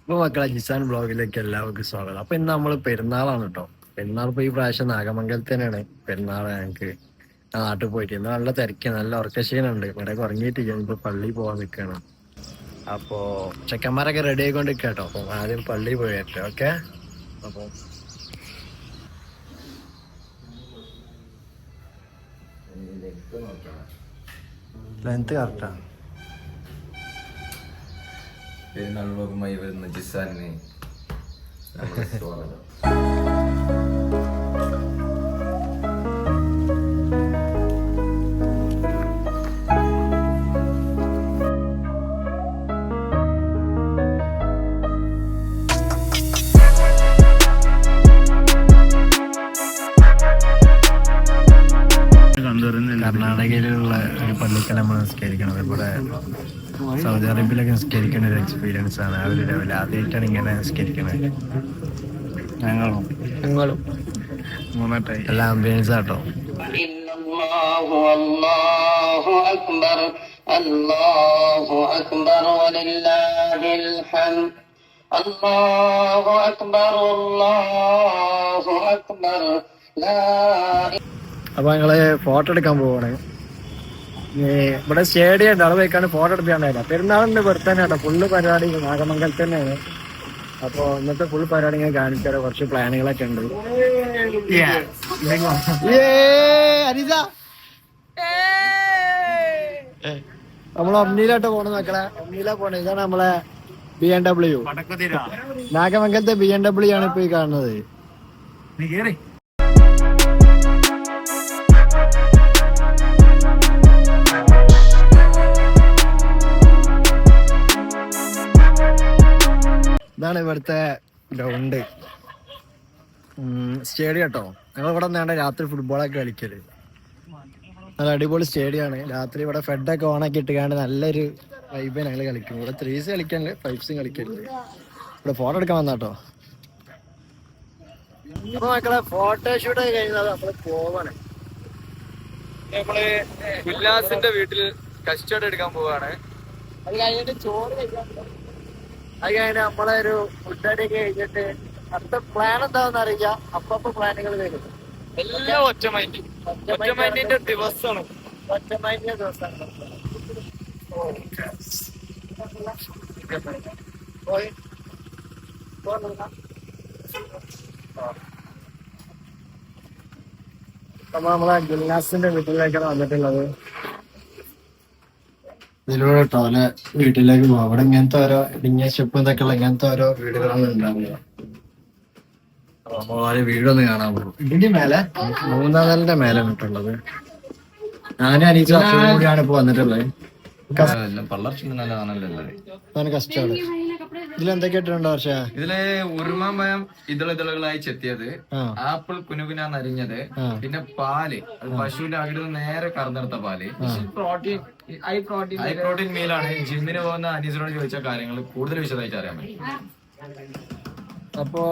ഇപ്പൊ മക്കളെ ജിസാൻ ബ്ലോഗിലേക്ക് എല്ലാവർക്കും സ്വാഗതം. അപ്പൊ ഇന്ന് നമ്മള് പെരുന്നാളാണ് കേട്ടോ. പെരുന്നാൾ ഇപ്പൊ ഈ പ്രാവശ്യം നാഗമംഗലത്ത് തന്നെയാണ് പെരുന്നാൾ. ഞങ്ങക്ക് നാട്ടിൽ പോയിട്ട് ഇന്ന് നല്ല തിരക്കാണ്, നല്ല ഉറക്കക്ഷീണുണ്ട്. ഇവിടെ ഉറങ്ങിയിട്ടില്ല, ഇപ്പൊ പള്ളിയിൽ പോകാൻ നിൽക്കുകയാണ്. അപ്പോ ചെക്കന്മാരൊക്കെ റെഡി ആയിക്കൊണ്ട് കേട്ടോ. അപ്പൊ ആദ്യം പള്ളിയിൽ പോയി വരട്ടെ. ഓക്കെ, അപ്പൊ ലെങ്ത് കറക്റ്റാ. പെരുന്നാൾ വ്ലോഗുമായി വരുന്ന ജിസാനിന് സ്വാഗതം. കർണാടകയിലുള്ള ഒരു പള്ളിക്കൽ നമ്മൾ നിസ്കരിക്കണം. ഇവിടെ സൗദി അറേബ്യയിലൊക്കെ നിസ്കരിക്കുന്ന ഒരു എക്സ്പീരിയൻസ് ആണ്. ആ ഒരു ലെവൽ ആദ്യമായിട്ടാണ് ഇങ്ങനെ നിസ്കരിക്കുന്നത്. ഞങ്ങളും മൂന്നാട്ടായി എല്ലാ ആംബിയൻസ് ആട്ടോ. അപ്പൊ ഞങ്ങള് ഫോട്ടോ എടുക്കാൻ പോവാണ്. ഇവിടെ സ്റ്റേഡിയം ഉണ്ട്, അവിടെ പോയിക്കാണ് ഫോട്ടോ എടുക്കാണ്ടായില്ല. പെരുന്നാളിന്റെ പുറത്ത് തന്നെ കേട്ടോ ഫുള്ള് പരിപാടി നാഗമംഗലത്ത് തന്നെയാണ്. അപ്പൊ ഇന്നത്തെ ഫുൾ പരിപാടി ഇങ്ങനെ കാണിച്ചാൽ കുറച്ച് പ്ലാനുകളൊക്കെ ഉണ്ട്. നമ്മൾ ഒമ്നിയിലോട്ട് പോണ മക്കളെ, ഒമ്നിയിലാ പോണേ. ഇതാണ് നമ്മളെ BMW. നാഗമംഗലത്തെ BMW ആണ് ഇപ്പൊ ഈ കാണുന്നത്. ഇതാണ് ഇവിടുത്തെ ഗ്രൗണ്ട്, സ്റ്റേഡിയം കേട്ടോ. ഞങ്ങളിവിടെ നിന്നാണ് രാത്രി ഫുട്ബോളൊക്കെ കളിക്കല്. നല്ല അടിപൊളി സ്റ്റേഡിയമാണ്. രാത്രി ഇവിടെ ഫെഡൊക്കെ ഓണാക്കി ഇട്ടുകാണ്ട് നല്ലൊരു വൈബ് ഞങ്ങൾ കളിക്കും. ഇവിടെ 3s കളിക്കാനുണ്ട്, 5s കളിക്കലുണ്ട്. ഇവിടെ ഫോട്ടോ എടുക്കാൻ വന്നാട്ടോ. അപ്പൊ മക്കളെ ഫോട്ടോഷൂട്ട് ഒക്കെ കഴിഞ്ഞാൽ നമ്മള് പോവാണ്. നമ്മള് ഉല്ലാസിന്റെ വീട്ടിൽ കസ്റ്റേർഡ് എടുക്കാൻ പോവാണ്. അത് കഴിഞ്ഞിട്ട് ചോറ് കഴിക്കാൻ. അത് കഴിഞ്ഞ് നമ്മളെ ഒരു ഫുഡടിയൊക്കെ കഴിഞ്ഞിട്ട് അടുത്ത പ്ലാൻ എന്താണെന്ന് അറിയില്ല. അപ്പൊ പ്ലാനുകൾ വരും. എല്ലാം ഒറ്റമൈൻഡിന്റെ ദിവസമാണ്. ഒറ്റമൈൻഡിന്റെ ദിവസമാണ്. അപ്പൊ നമ്മളെ ഗുൽനാസിന്റെ വീട്ടിലേക്കാണ് വന്നിട്ടുള്ളത്. ഇതിലൂടെ കേട്ടോ അല്ലെ വീട്ടിലേക്ക് പോവാം. അവിടെ ഇങ്ങനത്തെ ഓരോ ഇടുങ്ങിയ സ്റ്റെപ്പ് ഇതൊക്കെ ഉള്ള ഇങ്ങനത്തെ ഓരോ വീടുകളാണ് ഉണ്ടാവുക. അപ്പൊ വീടൊന്ന് കാണാൻ പോകും. ഇതിന്റെ മേലെ 3ാം നിലന്റെ മേലെ ഇട്ടുള്ളത്. ഞാനും അനീച്ച കൂടിയാണ് ഇപ്പൊ വന്നിട്ടുള്ളത്. കസ്റ്റേർഡ് ഇതിലെന്തൊക്കെയായിട്ടുണ്ടോ? പക്ഷേ ഇതില് ഉരുമാമ്പഴം ഇതളുകളായി ചെത്തിയത്, ആപ്പിൾ കുനുകുനാന്നരിഞ്ഞത്, പിന്നെ പാല്, അത് പശുവിന്റെ അകിടിൽ നിന്ന് നേരെ കറന്നെടുത്ത പാല്. ഹൈ പ്രോട്ടീൻ മീലാണ്. ജിമ്മിന് പോകുന്ന അനീസിനോട് ചോദിച്ച കാര്യങ്ങൾ കൂടുതൽ വിശദമായിട്ട് അറിയാൻ പറ്റും. അപ്പൊ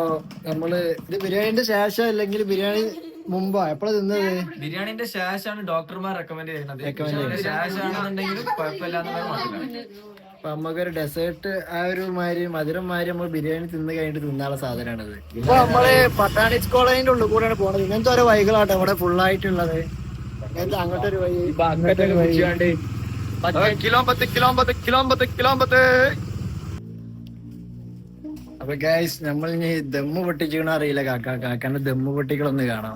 നമ്മള് ഇത് ബിരിയാണിന്റെ ശേഷം അല്ലെങ്കിൽ ബിരിയാണി മുമ്പോ എപ്പോഴാ തിന്നത്? ബിരിയാണിന്റെ ശേഷമാണ് ഡോക്ടർമാർ റെക്കമെൻഡ് ചെയ്യുന്നത്. ശേഷമാണെന്നുണ്ടെങ്കിലും കുഴപ്പമില്ലാന്ന് പറഞ്ഞില്ല. അപ്പൊ നമുക്കൊരു ഡെസേർട്ട് ആ ഒരു മാതിരി മധുരം മാതിരി നമ്മൾ ബിരിയാണി തിന്ന് കഴിഞ്ഞിട്ട് തിന്നാനുള്ള സാധനമാണിത്. ഇപ്പൊ നമ്മള് പട്ടാണിസ് കോളേജിന്റെ ഉള്ളിൽ കൂടെയാണ് പോണത്. ഇങ്ങനത്തെ ഓരോ വഴികളാട്ടോ ഇവിടെ ഫുൾ ആയിട്ടുള്ളത്. ഇങ്ങനത്തെ അങ്ങോട്ടൊരു വഴി, കിലോമ്പത്ത്. അപ്പൊ ഗൈസ് നമ്മൾ ഇനി ദമ്മ് പൊട്ടിച്ചിക്കണ അറിയില്ല. കാക്കാന്റെ ദമ്മ് പൊട്ടികളൊന്ന് കാണാം.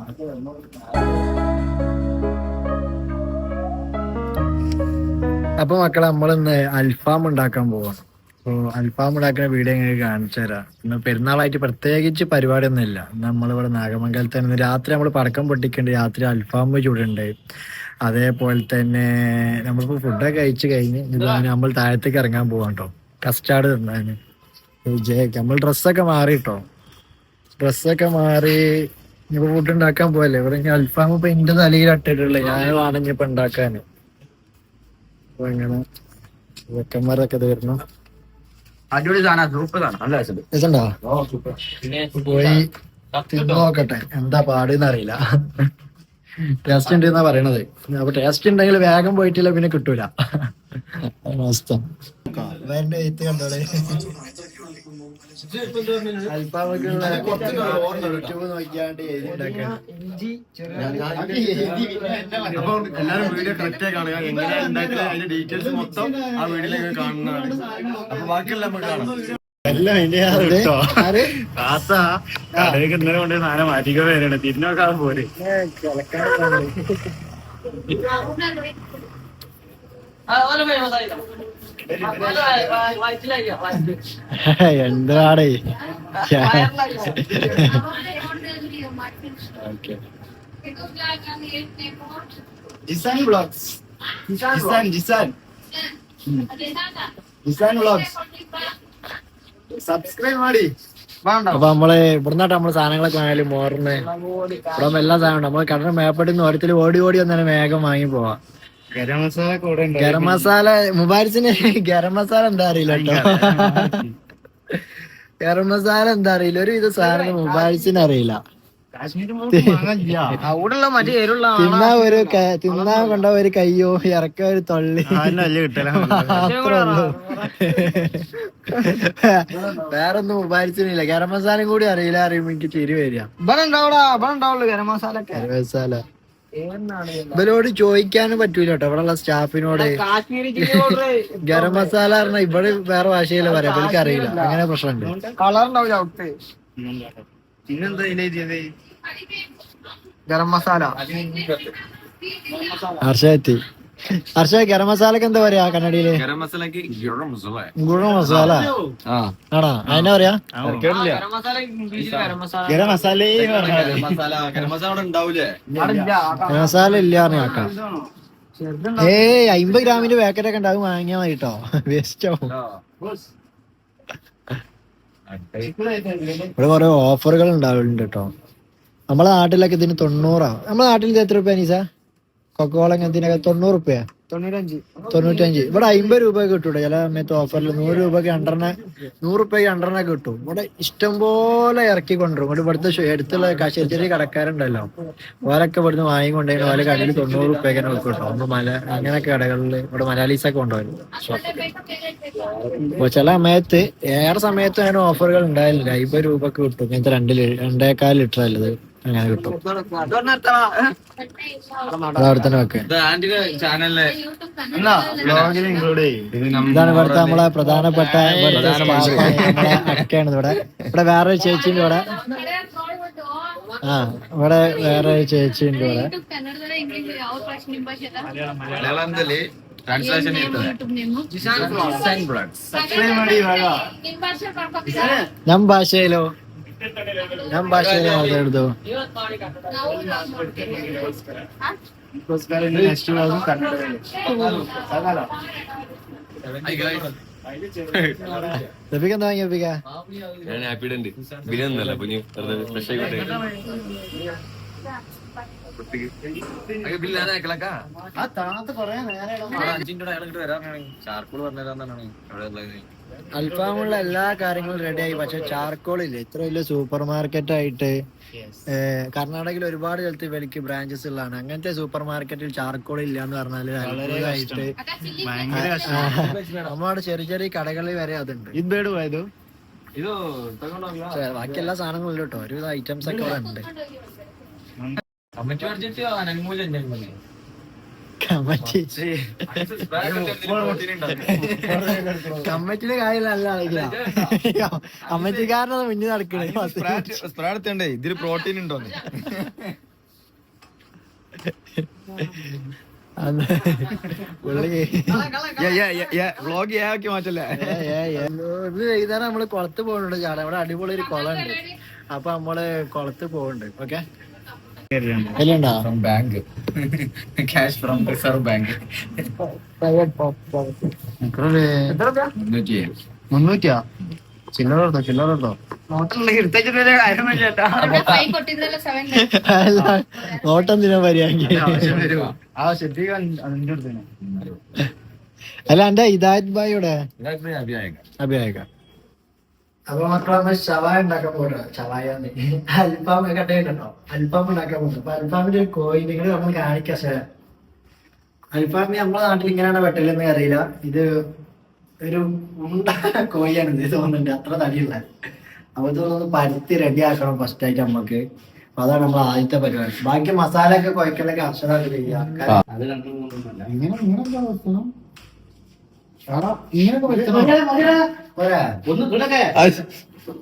അപ്പൊ മക്കളെ നമ്മളിന്ന് അൽഫാം ഉണ്ടാക്കാൻ പോവാണ്. അപ്പൊ അൽഫാം ഉണ്ടാക്കുന്ന വീഡിയോ എങ്ങനെ കാണിച്ചു തരാം. ഇന്ന് പെരുന്നാളായിട്ട് പ്രത്യേകിച്ച് പരിപാടി ഒന്നും ഇല്ല. നമ്മളിവിടെ നാഗമംഗലത്ത് തന്നെ രാത്രി നമ്മൾ പടക്കം പൊട്ടിക്കുന്നുണ്ട്, രാത്രി അൽഫാം ചൂടുണ്ട്. അതേപോലെ തന്നെ നമ്മളിപ്പോ ഫുഡൊക്കെ കഴിച്ചു കഴിഞ്ഞ് നമ്മൾ താഴത്തേക്ക് ഇറങ്ങാൻ പോവാം കേട്ടോ. കസ്റ്റാർഡ് തിന്നാന് നമ്മൾ ഡ്രസ്സൊക്കെ മാറിട്ടോ. ഡ്രസ്സൊക്കെ മാറി ഇനിയിപ്പോ ഫുഡ് ഉണ്ടാക്കാൻ പോയല്ലേ. ഇവിടെ അൽഫാം ഇപ്പൊ എന്റെ തലയിൽ ഇട്ടിട്ടുള്ളത്, ഞാൻ വേണമെങ്കിപ്പോ ഉണ്ടാക്കാന്. അപ്പൊ ഇങ്ങനെ ചെക്കന്മാരൊക്കെ തീർന്നു. ഇതുണ്ടോ? പോയി തിന്നു നോക്കട്ടെ എന്താ പാടെന്ന് അറിയില്ല. ടേസ്റ്റ് ഉണ്ട് എന്നാ പറയണത്. അപ്പൊ ടേസ്റ്റ് ഉണ്ടെങ്കിൽ വേഗം പോയിട്ടില്ല പിന്നെ കിട്ടൂല. അവസ്ഥ കണ്ടോളെ. അൽഫാമൊക്കെയുള്ള യൂട്യൂബ് നോക്കിയാണ്ട് എഴുതി ഉണ്ടാക്കാൻ. അപ്പൊ എല്ലാരും വീഡിയോ കറക്റ്റ് ആയി കാണുക. എങ്ങനെയാണ് ഉണ്ടാക്കുന്നത് അതിന്റെ ഡീറ്റെയിൽസ് മൊത്തം ആ വീഡിയോയിലേക്ക് കാണുന്നതാണ്. അപ്പൊ ബാക്കിയുള്ള നമുക്ക് കാണാം. എല്ലാം കേട്ടോ കാത്ത കടയൊക്കെ ഇന്നലെ കൊണ്ട് സാധനം മാറ്റിക്കോ വരണം. തിരിഞ്ഞോക്കാൻ പോരെ. എന്താടേ Jisan vlogs. Jisan vlogs subscribe ಮಾಡಿ. അപ്പൊ നമ്മള് ഇവിടുന്നാട്ട് നമ്മള് സാധനങ്ങളൊക്കെ വാങ്ങല് മോറിന് ഇവിടെ എല്ലാ സാധനം നമ്മള് കടന്ന മേപ്പട്ടിന്ന് ഓരത്തിൽ ഓടി ഓടി വന്നാണ് വേഗം വാങ്ങി പോവാ. ഗരം മസാല കൂടെ ഉണ്ട്. ഗരം മസാല മുബാരിസിന് ഗരം മസാല എന്താ അറിയില്ല കേട്ടോ. ഗരം മസാല എന്താ അറിയില്ല. ഒരു ഇത് സാധനം മുബാരിസിന് അറിയില്ല. കാശ്മീരി വാങ്ങാനില്ല. അവിടെയുള്ള മറ്റേ എരുള്ള തിന്നാൻ കൊണ്ട ഒരു കയ്യോ ഇറക്ക ഒരു തൊള്ളി വലിയ കിട്ടല. മാത്രേ ഉള്ളൂ. വേറൊന്നും മുബാരിസിനില്ല. ഗരം മസാലയും കൂടി അറിയില്ല അറിയുമ്പോ എനിക്ക് ചിരി വരിക. ഉണ്ടാവുള്ളൂ ഗരം മസാല ഒക്കെ. ഗരം മസാല ഇവരോട് ചോദിക്കാനും പറ്റൂല കേട്ടോ ഇവിടെയുള്ള സ്റ്റാഫിനോട്. ഗരം മസാല പറഞ്ഞ ഇവിടെ വേറെ ഭാഷയില് പറയാം. ഇവർക്ക് അറിയില്ല. അങ്ങനെ പ്രശ്നമുണ്ട്. കളർ ഉണ്ടാവില്ല ഔട്ട്. പിന്നെന്താ ഇതിലെഴുതിയത്? ഗരം മസാല. ഹർഷത്തി ഹർഷ ഗരം മസാലക്ക് എന്താ പറയാ കന്നഡയില്? ഗരം മസാലക്ക് ഗുഴ മസാല ആണോ? അതിനാ പറയാ? ഗരം മസാല ഇംഗ്ലീഷിൽ ഗരം മസാല. ഗരം മസാല ഗരം മസാല അവിടെ ഉണ്ടാവൂലേ? ഗരം മസാല ഇല്ല പറഞ്ഞാക്കാം. 50 ഗ്രാമിന്റെ പാക്കറ്റ് ഒക്കെ ഉണ്ടാവും. വാങ്ങിയാ മതി കേട്ടോ. വേസ്റ്റ് ആവും. ഇവിടെ കുറെ ഓഫറുകൾ ഉണ്ടാവുന്നുണ്ട് കേട്ടോ. നമ്മളെ നാട്ടിലൊക്കെ ഇതിന് 90. നമ്മളെ നാട്ടിൽ ഇത് എത്ര രൂപ നീസ? കൊക്കോള ഇതിനൊക്കെ 90 രൂപ, 95. ഇവിടെ 50 രൂപ കിട്ടൂടെ ചില സമയത്ത് ഓഫറിൽ. 100 രൂപയ്ക്ക് 100 രൂപയ്ക്ക് 100 കിട്ടും. ഇവിടെ ഇഷ്ടം പോലെ ഇറക്കി കൊണ്ടുവരും. ഇവിടെ ഇവിടുത്തെ അടുത്തുള്ള ചെറിയ ചെറിയ കടക്കാരുണ്ടല്ലോ, ഓരൊക്കെ ഇവിടുന്ന് വാങ്ങിക്കൊണ്ടു ഓരോ കടയിൽ 90 രൂപയ്ക്ക് തന്നെ കിട്ടും. അപ്പൊ അങ്ങനെയൊക്കെ കടകളിൽ ഇവിടെ മലയാളീസൊക്കെ കൊണ്ടുവരും. അപ്പൊ ചില സമയത്ത് ഏറെ സമയത്ത് അങ്ങനെ ഓഫറുകൾ ഉണ്ടായില്ല. 50 രൂപക്ക് കിട്ടും. ഇങ്ങനത്തെ 2.25 ലിറ്റർ അല്ലത് അങ്ങനെ കിട്ടും. അവിടെ തന്നെ വെക്കെ. ഇതാണ് ഇവിടുത്തെ നമ്മളെ പ്രധാനപ്പെട്ട നമ്മളെ അക്കയാണ്. ഇവിടെ വേറൊരു ചേച്ചിന്റെ ഇവിടെ. ഇവിടെ വേറെ ചേച്ചിയുണ്ട് ഇവിടെ. ഞാൻ ഭാഷയിലോ എടുത്തു. എന്താ വാങ്ങിയ ഞാൻ ഹാപ്പിയുടെ ഉണ്ട്. ബിരിയാണി അപ്പൊ സ്പെഷ്യൽ അൽഫാമുള്ള എല്ലാ കാര്യങ്ങളും റെഡിയായി. പക്ഷെ ചാർക്കോൾ ഇല്ല. ഇത്ര വലിയ സൂപ്പർ മാർക്കറ്റ് ആയിട്ട് കർണാടകയിൽ ഒരുപാട് സ്ഥലത്ത് ഇവർക്ക് ബ്രാഞ്ചസ് ഉള്ളതാണ്. അങ്ങനത്തെ സൂപ്പർ മാർക്കറ്റിൽ ചാർക്കോൾ ഇല്ല എന്ന് പറഞ്ഞാല് അത്ഭുതമായിട്ട് നമ്മളവിടെ ചെറിയ ചെറിയ കടകളിൽ വരെ അതുണ്ട്. ബാക്കി എല്ലാ സാധനങ്ങളും ഇല്ല കേട്ടോ. ഒരുവിധ ഐറ്റംസ് ഒക്കെ അവിടെ ഉണ്ട്. കമ്മറ്റിന്റെ കാര്യമല്ല കമ്മറ്റിക്കാരനത് മുന്നിൽ നടക്കണേ. ഇതില് പ്രോട്ടീൻ ഉണ്ടോ? വ്ളോഗ് മാറ്റല്ലേ. ഇത് ചെയ്താൽ നമ്മള് കുളത്ത് പോകുന്നുണ്ട് ചാടാ. ഇവിടെ അടിപൊളി ഒരു കുളം ഉണ്ട്. അപ്പൊ നമ്മള് കുളത്ത് പോകുന്നുണ്ട്. Okay bank cash from reserve bank 300 ചില്ലറോ നോട്ടെന്തിനാ പരിയാക്കി. അല്ല എന്റെ ഹിദായത് ഭായിയുടെ അഭിയായിക്ക. അപ്പൊ മക്കളെ ഷവായ ഉണ്ടാക്കാൻ പോകട്ടോ. ഷവായ അൽഫാം കട്ടോ. അൽഫാം ഉണ്ടാക്കാൻ പോകുന്നു. അപ്പൊ അൽഫാമിന്റെ ഒരു കോയിനുകൾ നമ്മൾ കാണിക്കാം. അൽഫാമി നമ്മളെ നാട്ടിൽ ഇങ്ങനെയാണ് വെട്ടലെന്ന് അറിയില്ല. ഇത് ഒരു ഉണ്ട കോഴിയാണ് ഇത് തോന്നുന്നുണ്ട്, അത്ര തടിയുള്ള. അപ്പൊ ഇതൊന്ന് പരുത്തി റെഡി ആക്കണം ഫസ്റ്റ് ആയിട്ട് നമ്മക്ക്. അപ്പൊ അതാണ് നമ്മൾ ആദ്യത്തെ പരിപാടി. ബാക്കി മസാല ഒക്കെ കുഴക്കലൊക്കെ അക്ഷരമായിട്ട് ചെയ്യാം.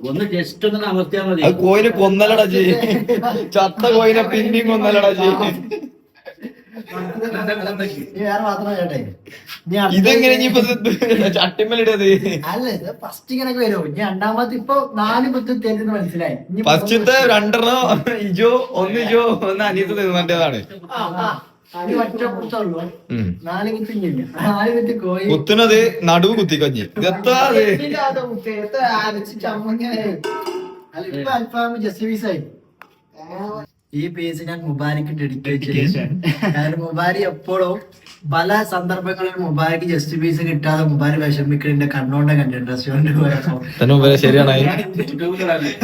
ഒന്ന് ജസ്റ്റ് ഒന്ന് അമർത്തിയാൽ മതി. കോയിനെ കൊന്നലടാ ചെയ്, ചത്ത കോയിനെ പിന്നെയും കൊന്നലടാ ചെയ്. വേറെ മാത്രം കേട്ടെ, ഇതെങ്ങനെ ചട്ടിമ്മലിടത്? അല്ല ഇത് ഫസ്റ്റ് ഇങ്ങനൊക്കെ വരും. ഇനി രണ്ടാമത്തെ ഇപ്പൊ 4 കുത്ത് തരുന്നത് മനസ്സിലായി. ഫസ്റ്റത്തെ 2 ഇജോ ഒന്ന് അനിയത്ത് തിന്നേണ്ടതാണ്. ഒറ്റ കുത്തുള്ളൂ, 4 കുത്തില്ല. 4 കുത്തി കോഴി കുത്തുന്നത് നടുവ് കുത്തിക്കഞ്ഞി. ഇതെത്താ അല്ല ഇപ്പൊ അൽഫാം ജസ്റ്റ് പീസായി. ഈ പീസ് ഞാൻ മുബാരിക്ക് ഡെഡിക്കേറ്റ് ചെയ്യും. കാരണം മുബാരി എപ്പോഴും പല സന്ദർഭങ്ങളിൽ മുബാരിക്ക് ജസ്റ്റ് പീസ് കിട്ടാതെ മുബാരി വിഷമിക്കലിന്റെ കണ്ണോണ്ട കണ്ടിട്ടുണ്ട് റെസ്റ്റോറന്റ് പോയപ്പോ. ശരിയാണ്.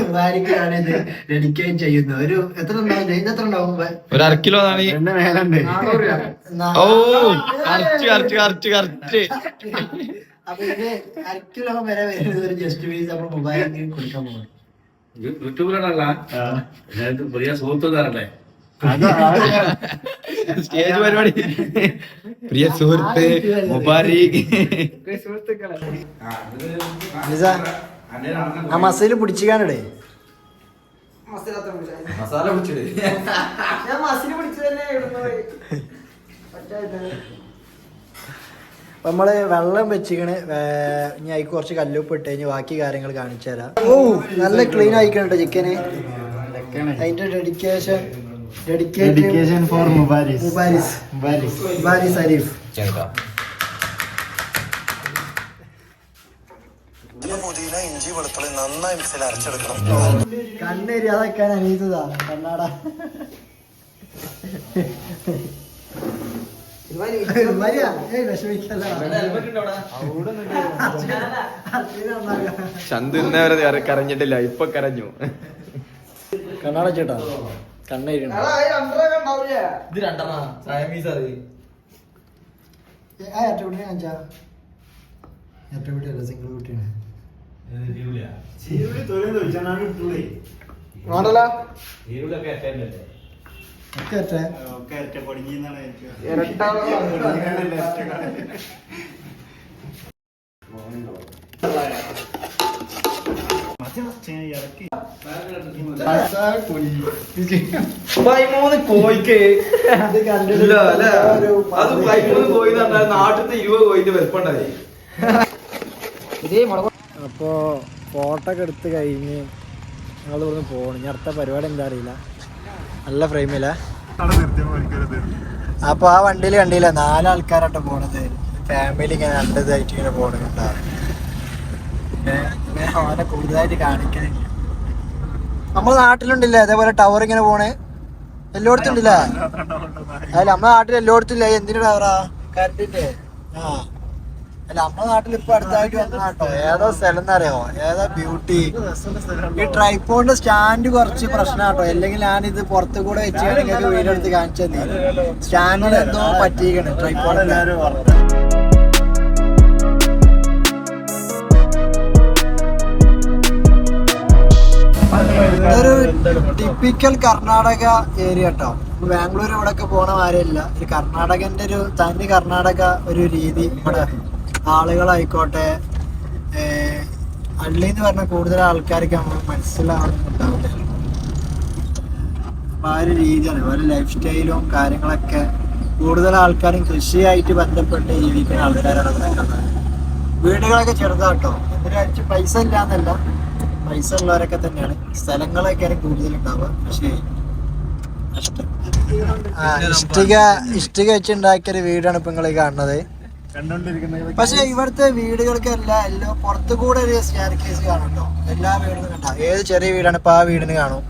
മുബാരിക്കാണ് ഇത് ഡെഡിക്കേറ്റ് ചെയ്യുന്നത്. ഒരു എത്ര ഉണ്ടാവും, എത്ര ഉണ്ടാവും? 1/2 കിലോ ആണ്. ഓ കറക്റ്റ്. അപ്പൊ ഇത് 1/2 കിലോ വരെ വരുന്നത് ഒരു ജസ്റ്റ് പീസ് നമ്മൾ മുബാരിക്ക് കൊടുക്കാൻ പോകും. യൂട്യൂബിലാണല്ല പുതിയ സുഹൃത്തുക്കാരല്ലേ സ്റ്റേജ് പരിപാടി. പ്രിയ സുഹൃത്ത് മുബാരി. ആ മസയില് പിടിച്ചിക്കാനടേ മസാല പിടിച്ചത് ഞാൻ മസിൽ പിടിച്ചു തന്നെ ഇടുന്നത്. നമ്മള് വെള്ളം വെച്ചിക്കണ്. ഇനി അതിക്ക് കുറച്ച് കല്ലുപ്പ് ഇട്ട് കഴിഞ്ഞ് ബാക്കി കാര്യങ്ങൾ കാണിച്ചു തരാം. ഓ നല്ല ക്ലീൻ ആയിക്കണട്ടോ ചിക്കന്. അതിന്റെ ഡെഡിക്കേഷൻ ഫോർ മുബാരിസ് അരീഫ്. ഇഞ്ചി വെളുത്തുള്ളി നന്നായി മിക്സിയിൽ അരച്ചെടുക്കണം. കണ്ണേരി അതൊക്കെയാണ് അനീതതാ കണ്ണാട. ചന്ത് ഇന്നവരെ കരഞ്ഞിട്ടില്ല, ഇപ്പൊ കരഞ്ഞു. കണ്ണാട ചേട്ടാ കണ്ണേരി ഇത് 2 സായമീസ് അറിയ സിംഗിൾ കുട്ടിയാണ്. കോഴിക്ക് അത് 13 കോഴി നാട്ടിൽ 20 കോഴിന്റെ വലുപ്പുണ്ടായി. അപ്പോ ഫോട്ടോ ഒക്കെ എടുത്ത് കഴിഞ്ഞ് ഞങ്ങൾ ഇവിടുന്ന് പോകണം. ഇനി അടുത്ത പരിപാടി എന്താ അറിയില്ല. നല്ല ഫ്രെയിമില്ല. അപ്പൊ ആ വണ്ടിയിൽ കണ്ടില്ല 4 ആൾക്കാരാട്ടോ പോണത്. ഫാമിലി ഇങ്ങനെ രണ്ടതായിട്ട് ഇങ്ങനെ പോണുണ്ടാവും. അവനെ കൂടുതലായിട്ട് കാണിക്കണില്ല. നമ്മളെ നാട്ടിലുണ്ടില്ലേ അതേപോലെ ടവർ ഇങ്ങനെ പോണേ, എല്ലായിടത്തും ഉണ്ടല്ലേ? അല്ല നമ്മളെ നാട്ടിൽ എല്ലായിടത്തും ഇല്ല. എന്തിനു ടവറാ? കറണ്ടിന്റെ. ആ അല്ല നമ്മളെ നാട്ടിൽ ഇപ്പൊ അടുത്തായിട്ട് വന്നാട്ടോ. ഏതോ സ്ഥലം എന്നറിയോ? ഏതാ ബ്യൂട്ടി. ഈ ട്രൈപ്പോണിന്റെ സ്റ്റാൻഡ് കുറച്ച് പ്രശ്നമാട്ടോ. അല്ലെങ്കിൽ ഞാനിത് പുറത്തു കൂടെ വെച്ച് നിങ്ങൾക്ക് വീഡിയോ എടുത്ത് കാണിച്ചത്. സ്റ്റാൻഡിൽ എന്തോ പറ്റിയിരിക്കണ് ട്രൈപ്പോണിന്റെ. ഇതൊരു ടിപ്പിക്കൽ കർണാടക ഏരിയ കേട്ടോ. ബാംഗ്ലൂർ ഇവിടെ ഒക്കെ പോണ മാതിരിയല്ല. ഒരു കർണാടകന്റെ ഒരു തനി കർണാടക ഒരു രീതി. ഇവിടെ ആളുകളായിക്കോട്ടെ, ഹള്ളി എന്ന് പറഞ്ഞ കൂടുതൽ ആൾക്കാർക്ക് നമ്മൾ മനസ്സിലാവുന്നുണ്ടാവില്ല. അപ്പൊ ആ ഒരു രീതിയാണ് ഒരു ലൈഫ് സ്റ്റൈലും കാര്യങ്ങളൊക്കെ. കൂടുതൽ ആൾക്കാരും കൃഷിയായിട്ട് ബന്ധപ്പെട്ട് ജീവിക്കുന്ന ആൾക്കാരാണ് ഇവിടെ ഉള്ളത്. വീടുകളൊക്കെ ചെറുതാട്ടോ. എന്തിനാ പൈസ ഇല്ലാന്നല്ല, പൈസ ഉള്ളവരൊക്കെ തന്നെയാണ്. സ്ഥലങ്ങളൊക്കെയാണ് കൂടുതലുണ്ടാവുക. കൃഷി ഇഷ്ടിക വെച്ചുണ്ടാക്കിയൊരു വീടാണ് ഇപ്പൊ നിങ്ങൾ കാണുന്നത്. പക്ഷെ ഇവിടുത്തെ വീടുകൾക്കെല്ലാം പുറത്തു കൂടെ ഒരു സ്റ്റെയർ കേസ് കാണുമല്ലോ. എല്ലാ വീടിനും കണ്ട. ഏത് ചെറിയ വീടാണ് ഇപ്പൊ ആ വീടിന് കാണും.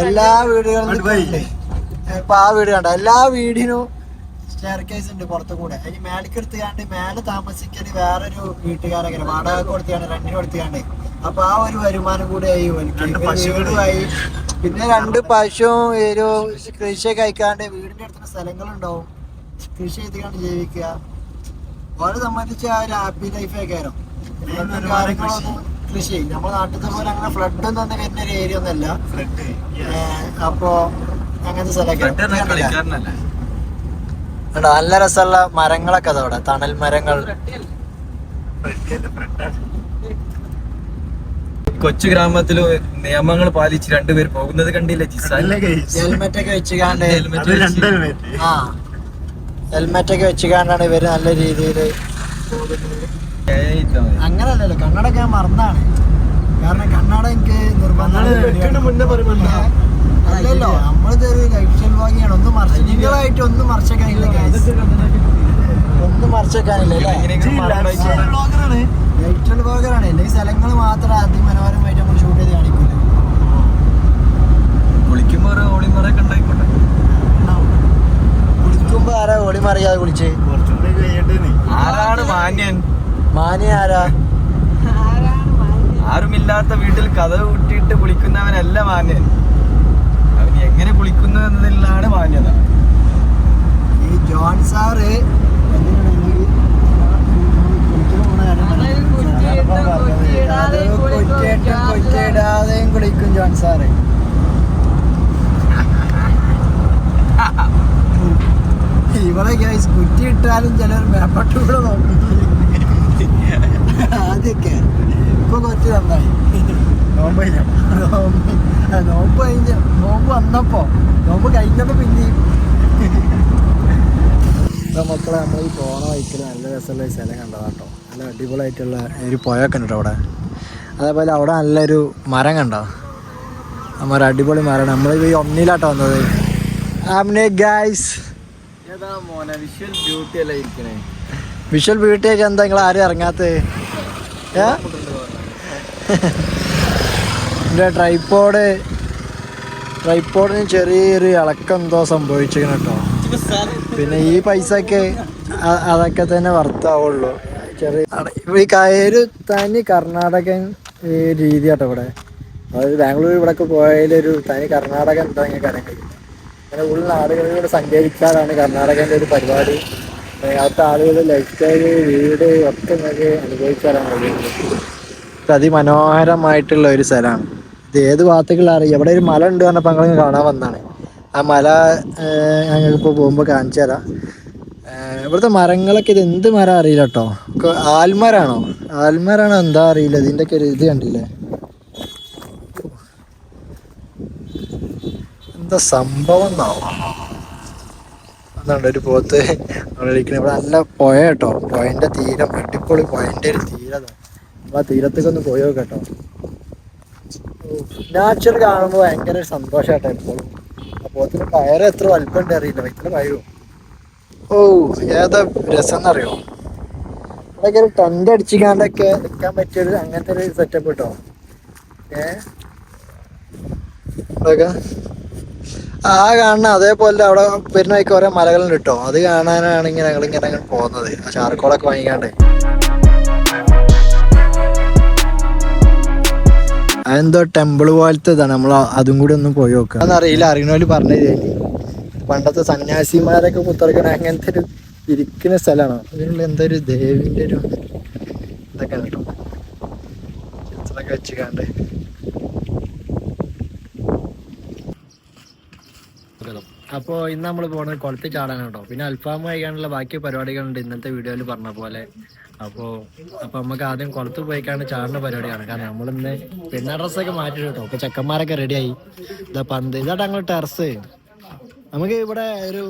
എല്ലാ വീടുകളിലും ഇപ്പൊ ആ വീട് കണ്ട. എല്ലാ വീടിനും സ്റ്റെയർ കേസ് ഉണ്ട് പുറത്തു കൂടെ. അതിന് മേലേക്ക് എടുത്തുകാണ്ട് മേലെ താമസിക്കല് വേറൊരു വീട്ടുകാരൊക്കെ വാടക കൊടുത്തുകാണ്ട് റെന്റിന് കൊടുത്തുകാണ്ട്. അപ്പൊ ആ ഒരു വരുമാനം കൂടെ ആയി വീടുമായി. പിന്നെ 2 പശുവും ഒരു കൃഷിയൊക്കെ അയക്കാണ്ട് വീടിന്റെ അടുത്തുള്ള സ്ഥലങ്ങളുണ്ടാവും. കൃഷി ചെയ്തുകൊണ്ട് ജീവിക്കുക. ഓരെ സംബന്ധിച്ച് ആ ഒരു ഹാപ്പി ലൈഫൊക്കെ ആയിരുന്നു. കാര്യങ്ങളൊന്നും കൃഷി നമ്മുടെ നാട്ടിലത്തെ പോലെ അങ്ങനെ ഫ്ലഡ് ഒന്നും വരുന്ന ഒരു ഏരിയ ഒന്നല്ല. അപ്പോ അങ്ങനത്തെ സ്ഥലമൊക്കെ നല്ല രസമുള്ള മരങ്ങളൊക്കെ അതവിടെ, തണൽ മരങ്ങൾ. കൊച്ചു ഗ്രാമത്തില് നിയമങ്ങൾ പാലിച്ച് രണ്ടുപേർ പോകുന്നത് കണ്ടില്ല. ഹെൽമെറ്റൊക്കെ വെച്ചുകാണ്ട് ഹെൽമെറ്റൊക്കെ വെച്ചുകാണ്ടാണ് ഇവര് നല്ല രീതിയില് അങ്ങനല്ലല്ലോ. കണ്ണട ഞാൻ മറന്നാണ്, കാരണം കണ്ണട എനിക്ക് അല്ലല്ലോ. നമ്മളിതൊരു ലൈഫ് ഭാഗ്യാണ്. ഒന്നും മറിച്ചിട്ട് ഒന്നും മറിച്ചേക്കാനില്ല, ഒന്നും മറിച്ചേക്കാനില്ല. ലൈഫ് ബ്ലോഗറാണ്. അല്ലെങ്കിൽ സ്ഥലങ്ങൾ മാത്രം അതിമനോഹരമായിട്ട് നമ്മൾ ഷൂട്ട് ചെയ്ത് കാണിക്കൂല. കുളിക്കുമ്പോ ഓളിമറൊക്കെ ഉണ്ടായിക്കോട്ടെ. കുളിക്കുമ്പോ ആരാ ഓളിമറിയാതെ കുളിച്ച്? ആരാണ് മാന്യൻ? മാന്യ ആരാ? ആരുമില്ലാത്ത വീട്ടിൽ കഥ കൂട്ടിയിട്ട് കുളിക്കുന്നവനല്ല മാന്യൻ. അവൻ എങ്ങനെ കുളിക്കുന്നു എന്നതിലാണ് മാന്യത. ഈ ജോൺ സാറ് കൊറ്റിയിടാതെയും കുളിക്കും ജോൺ സാറ്. ഇവിടെ കുറ്റിയിട്ടാലും ചിലർ മേപ്പട്ടൂടെ നോക്കും. ആദ്യമൊക്കെ ഇപ്പൊ കൊച്ചു നന്നായി. നോമ്പ് വന്നപ്പോ നോമ്പ് കഴിഞ്ഞപ്പോ പിന്നെയും. ഇപ്പൊ മക്കളെ നമ്മൾ ഈ പോണ വഴിക്കൽ നല്ല രസമുള്ള ഒരു സ്ഥലം കണ്ടതാ കേട്ടോ. നല്ല അടിപൊളിയായിട്ടുള്ള ഒരു പുഴയൊക്കെ ഉണ്ട് അവിടെ. അതേപോലെ അവിടെ നല്ലൊരു മരം കണ്ടോ, മരം അടിപൊളി മരമാണ്. നമ്മൾ ഈ ഒന്നിലാട്ടോ വന്നത്. വിഷ്വൽ ബ്യൂട്ടി ഒക്കെ എന്താ നിങ്ങൾ ആരും ഇറങ്ങാത്ത? എൻ്റെ ട്രൈപ്പോഡിന് ചെറിയൊരു ഇളക്കം എന്തോ സംഭവിച്ചിരിക്കണം കേട്ടോ. പിന്നെ ഈ പൈസക്ക് അതൊക്കെ തന്നെ വർത്താവുള്ളൂ. ചെറിയ ഒരു തനി കർണാടകൻ രീതി കേട്ടോ ഇവിടെ. അതായത് ബാംഗ്ലൂർ ഇവിടെയൊക്കെ പോയാലൊരു തനി കർണാടക എന്താ ഇങ്ങനെ അറിയാൻ കഴിയും. അങ്ങനെ ഉൾനാടുകളിലൂടെ സഞ്ചരിച്ചാലാണ് കർണാടകൻ്റെ ഒരു പരിപാടി. അവിടുത്തെ ആളുകളുടെ ലൈഫ് സ്റ്റൈല്, വീട് ഒക്കെ നമുക്ക് അനുഭവിച്ചാലാണ് കഴിയുന്നത്. അതിമനോഹരമായിട്ടുള്ള ഒരു സ്ഥലമാണ് ഇത്. ഏത് ഭാഗത്തേക്കുള്ള അറിയാം. ഇവിടെ ഒരു മല ഉണ്ട് പറഞ്ഞപ്പോൾ ഞങ്ങൾ കാണാൻ വന്നതാണ്. ആ മല ഞങ്ങളിപ്പോൾ പോകുമ്പോൾ കാണിച്ചു തരാം. ഇവിടുത്തെ മരങ്ങളൊക്കെ ഇത് എന്ത് മരം അറിയില്ല കേട്ടോ. ആൽമരാണോ എന്താ അറിയില്ല. ഇതിൻ്റെ ഒക്കെ ഒരു ഇത് കണ്ടില്ലേ, എന്താ സംഭവം എന്നാവും. അതുകൊണ്ട് ഒരു പോത്ത് നമ്മളിരിക്കുന്നത്. ഇവിടെ നല്ല പുഴ കേട്ടോ. പുഴൻ്റെ തീരം അടിപൊളി. പുഴൻ്റെ ഒരു തീരം. നമ്മൾ ആ തീരത്തേക്ക് ഒന്ന് പോയോ കേട്ടോ. നാച്ചുറൽ കാണുമ്പോൾ ഭയങ്കര ഒരു സന്തോഷമായിട്ടോ എപ്പോഴും. ആ പോത്തിന് പയറ് എത്ര വലുപ്പമുണ്ട് അറിയില്ല. ഇത്ര പയറും. ഓ ഏതാ രസം എന്നറിയോ. അതൊക്കെ ഒരു ടെൻ്റ് അടിച്ചിക്കാണ്ടൊക്കെ നിൽക്കാൻ പറ്റിയൊരു അങ്ങനത്തെ ഒരു സെറ്റപ്പ് കേട്ടോ. അതൊക്കെ ആ കാണുന്ന അതേപോലെ അവിടെ വരുന്ന വഴിക്ക് ഓരോ മലകളുണ്ട് കേട്ടോ. അത് കാണാനാണ് ഞങ്ങളിങ്ങനെ പോകുന്നത്. ആ ചാർക്കോളൊക്കെ വാങ്ങിക്കാണ്ട്. അതെന്തോ ടെമ്പിൾ പോലത്തെ ഇതാണ്. നമ്മൾ അതും കൂടി ഒന്ന് പോയി നോക്കുക. അതൊന്നറിയില്ല, അറിയണോല് പറഞ്ഞു തരും. പണ്ടത്തെ സന്യാസിമാരൊക്കെ പുത്തറക്കണ അങ്ങനത്തെ ഒരു ഇരിക്കുന്ന സ്ഥലമാണ്. അതിനുള്ള എന്തോ ഒരു ദേവിൻ്റെ ഒരു ഇതൊക്കെ കേട്ടോ. ചിത്രമൊക്കെ വെച്ച് കണ്ട്. അപ്പോൾ ഇന്ന് നമ്മൾ പോകുന്നത് കുളത്തിൽ ചാടാൻ കേട്ടോ. പിന്നെ അൽഫാം കഴിക്കാനുള്ള ബാക്കി പരിപാടികളുണ്ട് ഇന്നത്തെ വീഡിയോയിൽ പറഞ്ഞ പോലെ. അപ്പോൾ നമുക്ക് ആദ്യം കുളത്ത് പോയിക്കാണ്ട് ചാടുന്ന പരിപാടിയാണ്. കാരണം നമ്മളിന്ന് പിന്നെ ഡ്രസ്സൊക്കെ മാറ്റി കേട്ടോ. അപ്പോൾ ചെക്കന്മാരൊക്കെ റെഡിയായി. ഇതാ പന്ത് ഇതായിട്ട് ഞങ്ങൾ ടെറസ്. നമുക്ക് ഇവിടെ ഒരു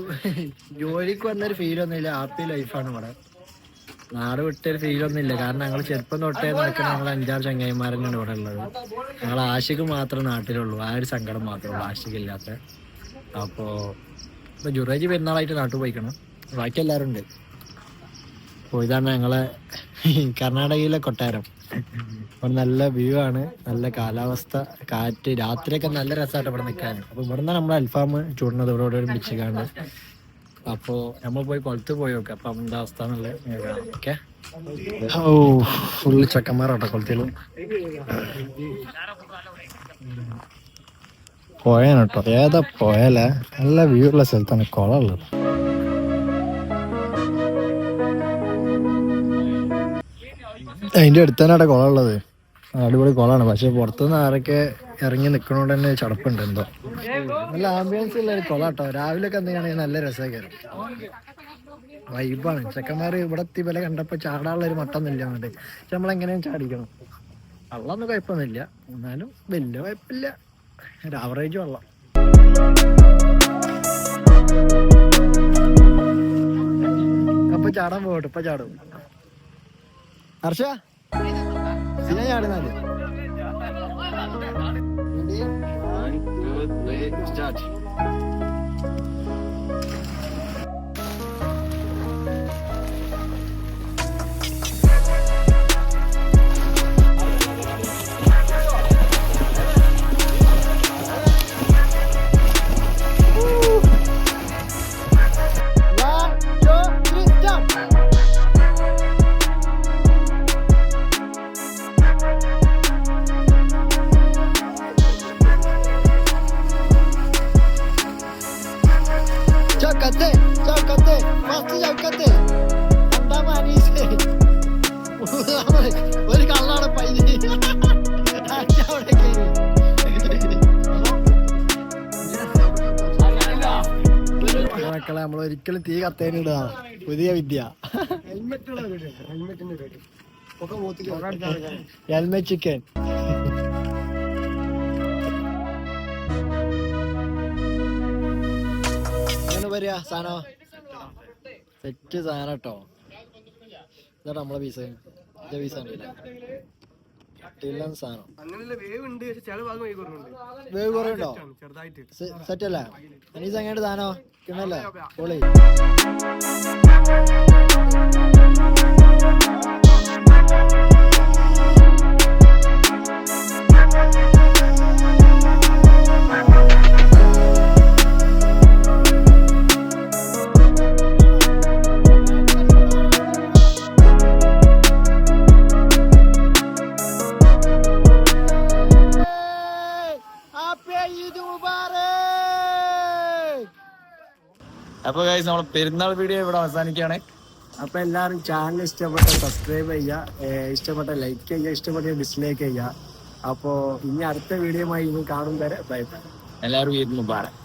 ജോലിക്ക് വന്നൊരു ഫീലൊന്നുമില്ല. ഹാപ്പി ലൈഫാണ് ഇവിടെ. നാട് വിട്ടൊരു ഫീലൊന്നുമില്ല. കാരണം ഞങ്ങൾ ചെറുപ്പം തൊട്ടേ നടക്കുന്ന ഞങ്ങൾ 5-6 ചങ്ങായിമാരനാണ് ഇവിടെ ഉള്ളത്. ഞങ്ങൾ ആഷിക്ക് മാത്രമേ നാട്ടിലുള്ളൂ. ആ ഒരു സങ്കടം മാത്രമേ ഉള്ളൂ ആഷിക്കില്ലാത്ത. അപ്പോൾ ജുറേജ് പെരുന്നാളായിട്ട് നാട്ടിൽ പോയിക്കണം. ബാക്കി എല്ലാവരും ഉണ്ട്. അപ്പോൾ ഇതാണ് ഞങ്ങളെ കർണാടകയിലെ കൊട്ടാരം. അപ്പോൾ നല്ല വ്യൂ ആണ്, നല്ല കാലാവസ്ഥ, കാറ്റ്, രാത്രിയൊക്കെ നല്ല രസമായിട്ട് ഇവിടെ നിൽക്കാൻ. അപ്പോൾ ഇവിടെ നിന്നാണ് നമ്മൾ അൽഫാം ചൂടുന്നത് ഇവിടെ ഒരുമിച്ചിക്കാണ്ട്. അപ്പോൾ നമ്മൾ പോയി കുളത്ത് പോയി നോക്കാം. അപ്പം എന്താ അവസ്ഥ എന്നുള്ളത് ഓക്കെ. ഓ ഫുള്ള് ചെക്കന്മാരോട്ടോ കുളത്തിൽ. പോയാണ് കേട്ടോ. ഏതാ പോയാലേ നല്ല വ്യൂ ഉള്ള സ്ഥലത്താണ് കുളം ഉള്ളത്. അതിന്റെ അടുത്ത് തന്നെ അവിടെ കുളം ഉള്ളത്. അടിപൊളി കുളമാണ്. പക്ഷെ പുറത്തുനിന്ന് ആരൊക്കെ ഇറങ്ങി നിൽക്കണോണ്ട് തന്നെ ചടപ്പുണ്ട് എന്തോ. നല്ല ആംബിയൻസ് ഉള്ള ഒരു കുളം കേട്ടോ. രാവിലെ ഒക്കെ എന്തെങ്കിലും നല്ല രസമായിരിക്കും. വൈബാണ്. ചെക്കന്മാർ ഇവിടെ എത്തി വില കണ്ടപ്പോ ചാടാനുള്ള ഒരു മട്ടൊന്നുമില്ല അങ്ങോട്ട്. പക്ഷെ നമ്മളെങ്ങനെയും ചാടിക്കണം. വെള്ളമൊന്നും കുഴപ്പമൊന്നുമില്ല, എന്നാലും വലിയ കുഴപ്പമില്ല, ഒരു ആവറേജ് വെള്ളം. അപ്പൊ ചാടാൻ പോകട്ടെ. ഇപ്പൊ ചാടും ഹർഷ, ഞാൻ ചാടുന്നാല്. ഒരു കള്ളാണ് പൈന്. മക്കളെ നമ്മൾ ഒരിക്കലും തീ കത്തേനിടുക. പുതിയ വിദ്യ. Helmet chicken. എങ്ങനെ പറയാ സാധനം? സെറ്റ് സാധനം കേട്ടോ. ഇതാ നമ്മളെ പീസ്. പീസാണ് സാധനം. വേവ് കുറവുണ്ടോ? സെറ്റ് അല്ലേ? അനീസ് എങ്ങനെയുണ്ട് സാധനം? കിണല്ലേ? പൊളി. അപ്പൊ ഗൈസ് നമ്മളെ പെരുന്നാൾ വീഡിയോ ഇവിടെ അവസാനിക്കുകയാണ്. അപ്പൊ എല്ലാവരും ചാനൽ ഇഷ്ടപ്പെട്ട സബ്സ്ക്രൈബ് ചെയ്യുക, ഇഷ്ടപ്പെട്ട ലൈക്ക് ചെയ്യുക, ഇഷ്ടപ്പെട്ട ഡിസ്ലൈക്ക് ചെയ്യുക. അപ്പോ ഇനി അടുത്ത വീഡിയോയുമായി ഇനി കാണും വരെ ബൈ ബൈ. എല്ലാവരും ഈദ് മുബാറക്.